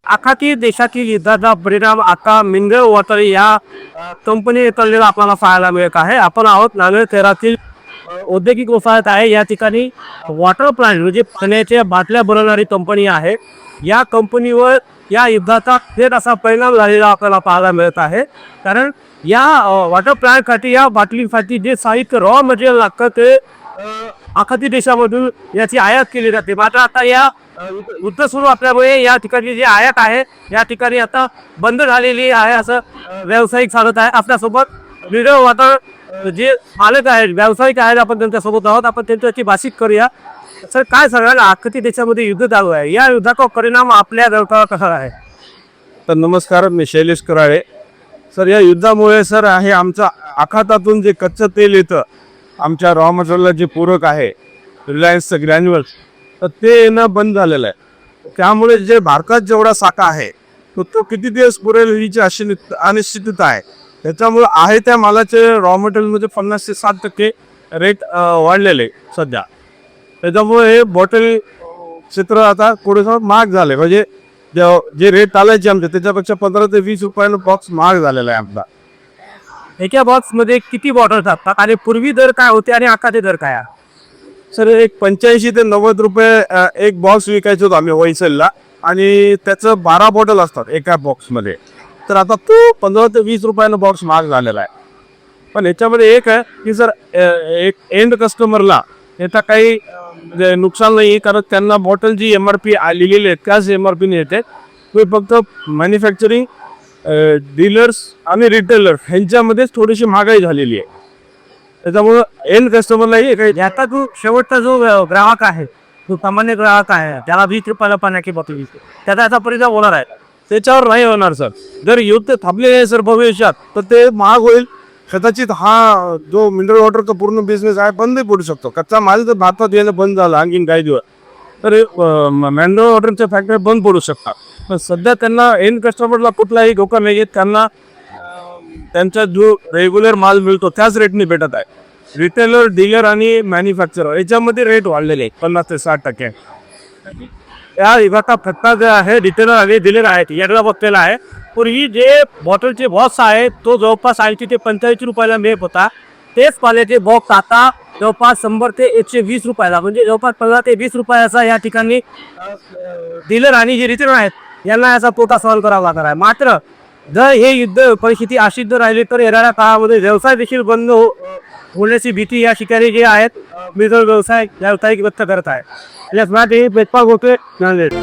आखाती देशातील युद्धाचा परिणाम आता मिनरल वॉटर या कंपनी चाललेला आपल्याला पाहायला मिळत आहे. आपण आहोत नांदेड शहरातील औद्योगिक वसाहत आहे. या ठिकाणी वॉटर प्लांट म्हणजे पाण्याच्या बाटल्या बनवणारी कंपनी आहे. या कंपनीवर या युद्धाचा थेट असा परिणाम झालेला आपल्याला पाहायला मिळत आहे. कारण या वॉटर प्लांटसाठी या बाटलीसाठी जे साहित्य रॉ मटेरियल लागतं ते आखाती देशामधून याची आयात केली जाते. मात्र आता या युद्ध सुरू असल्यामुळे या ठिकाणी जे आयात आहे या ठिकाणी आता बंद झालेली आहे असं व्यावसायिक सांगत आहे. आपल्यासोबत मिनरल वॉटर जे मालक आहेत व्यावसायिक आहेत आपण त्यांच्यासोबत आहोत. आपण त्यांच्याशी भाषिक करूया. सर काय सांगाल, आखाती देशामध्ये युद्ध चालू आहे, या युद्धाचा परिणाम आपल्या व्यवसायावर कसा आहे? तर नमस्कार, मी शैलेश कराळे. सर, या युद्धामुळे सर आहे आमचं आखातातून जे कच्चं तेल येतं आमच्या रॉ मटेरियलला जे पूरक आहे रिलायन्सचं ग्रॅन्युअल्स, तर ते येणं बंद झालेलं आहे. त्यामुळे जे भारतात जेवढा साठा आहे तो किती दिवस पुरेल हिची अशी अनिश्चितता आहे. त्याच्यामुळे आहे त्या मालाचे रॉ मटेरियलमध्ये 50 ते 60% रेट वाढलेले सध्या. त्याच्यामुळे हे बॉटल क्षेत्र आता थोडंसं महाग झालं. म्हणजे जे रेट आलायचे आमचे त्याच्यापेक्षा 15 ते 20 रुपयानं बॉक्स महाग झालेला आहे आपला. एका बॉक्समध्ये किती बॉटल असतात आणि पूर्वी दर काय होते आणि आता ते दर काय आहे? सर, एक 85 ते 90 रुपये एक बॉक्स विकायचो होतो आम्ही होलसेलला, आणि त्याचं 12 बॉटल असतात एका बॉक्समध्ये. तर आता तो 15 ते 20 रुपयानं बॉक्स महाग झालेला आहे. पण याच्यामध्ये एक आहे की सर एक एंड कस्टमरला याचा काही नुकसान नाही, कारण त्यांना बॉटल जी MRP लिहिलेली आहे त्याच MRPने येते. ते फक्त मॅन्युफॅक्चरिंग डीलर्स आणि रिटेलर ह्यांच्यामध्येच थोडीशी महागाई झालेली आहे. त्याच्यामुळं एंड कस्टमरलाही काही याचा जो शेवटचा जो ग्राहक आहे, जो सामान्य ग्राहक आहे, त्याला 20 रुपयाला पाण्याची बॉटल विकते, त्याचा याचा परिणाम होणार आहे? त्याच्यावर नाही होणार सर. जर युद्ध थांबले नाही सर भविष्यात तर ते महाग होईल. कदाचित हा जो मिनरल वॉटरचा पूर्ण बिझनेस आहे बंदही पडू शकतो. कच्चा माल जर भारतात येणं बंद झालं आणखीन काही दिवस तर मिनरल वॉटरच्या फॅक्टरी बंद पडू शकतात. पण सध्या त्यांना एंड कस्टमरला कुठलाही धोका नाही येत. त्यांना त्यांचा जो रेग्युलर माल मिळतो त्याच रेटने भेटत आहे. रिटेलर, डीलर आणि मॅन्युफॅक्चरर याच्यामध्ये रेट वाढलेले आहेत 50 ते 60%. या विभागाचा फटका जे आहे रिटेलर आणि डीलर आहेत याला बघलेला आहे. पूर्वी जे बॉटलचे बॉक्स आहे तो जवळपास 80 ते 85 रुपयाला मिळत होता. तेच पाण्याचे बॉक्स आता जवळपास 100 ते 120 रुपयाला, म्हणजे जवळपास 15 ते 20 रुपयाचा या ठिकाणी डीलर आणि जे रिटेलर आहेत यांना याचा तोटा सहन करावा लागणार आहे. मात्र जर हे युद्ध परिस्थिती अशीच जर राहिली तर येणाऱ्या काळामध्ये व्यवसाय देखील बंद होण्याची भीती या ठिकाणी जे आहेत मिनरल व्यावसायिक व्यक्त करत आहे. याच होते नांदेड.